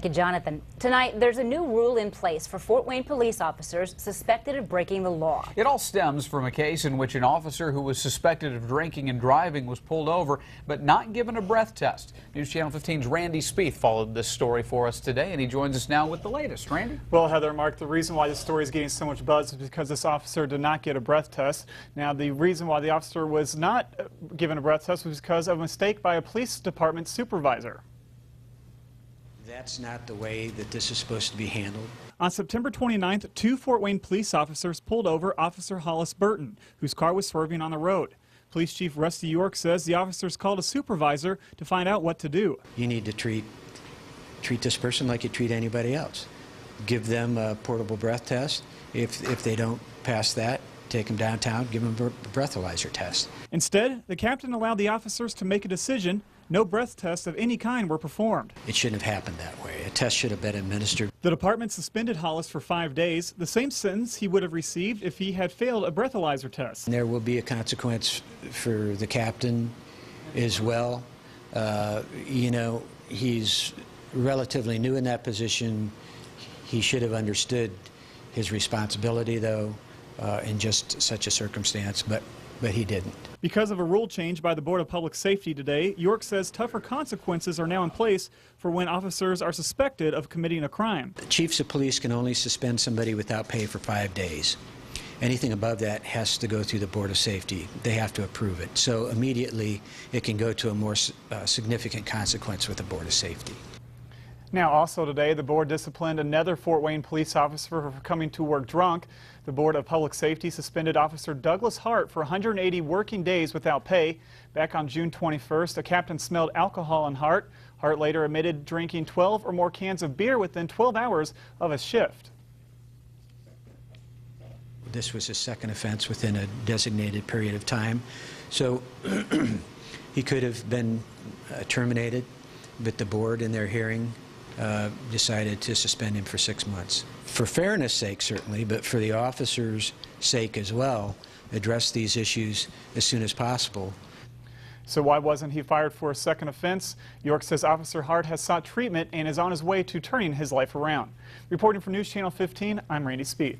Jonathan, tonight there's a new rule in place for Fort Wayne police officers suspected of breaking the law. It all stems from a case in which an officer who was suspected of drinking and driving was pulled over but not given a breath test. News Channel 15's Randy Spieth followed this story for us today, and he joins us now with the latest. Randy? Well, Heather and Mark, the reason why this story is getting so much buzz is because this officer did not get a breath test. Now, the reason why the officer was not given a breath test was because of a mistake by a police department supervisor. That's not the way that this is supposed to be handled. On September 29th, two Fort Wayne police officers pulled over Officer Hollis Burton, whose car was swerving on the road. Police Chief Rusty York says the officers called a supervisor to find out what to do. You need to treat this person like you treat anybody else. Give them a portable breath test. If they don't pass that, take them downtown, give them a breathalyzer test. Instead, the captain allowed the officers to make a decision. No breath tests of any kind were performed. It shouldn't have happened that way. A test should have been administered. The department suspended Hollis for 5 days, the same sentence he would have received if he had failed a breathalyzer test. There will be a consequence for the captain as well. You know, he's relatively new in that position. He should have understood his responsibility, though, in just such a circumstance, but he didn't. Because of a rule change by the Board of Public Safety today, York says tougher consequences are now in place for when officers are suspected of committing a crime. Chiefs of police can only suspend somebody without pay for 5 days. Anything above that has to go through the Board of Safety. They have to approve it. So immediately it can go to a more significant consequence with the Board of Safety. Now, also today, the board disciplined another Fort Wayne police officer for coming to work drunk. The Board of Public Safety suspended Officer Douglas Hart for 180 working days without pay. Back on June 21st, a captain smelled alcohol on Hart. Hart later admitted drinking 12 or more cans of beer within 12 hours of his shift. This was his second offense within a designated period of time. So he could have been terminated, but the board in their hearing decided to suspend him for 6 months. For fairness' sake, certainly, but for the officers' sake as well, address these issues as soon as possible. So why wasn't he fired for a second offense? York says Officer Hart has sought treatment and is on his way to turning his life around. Reporting for News Channel 15, I'm Randy Spieth.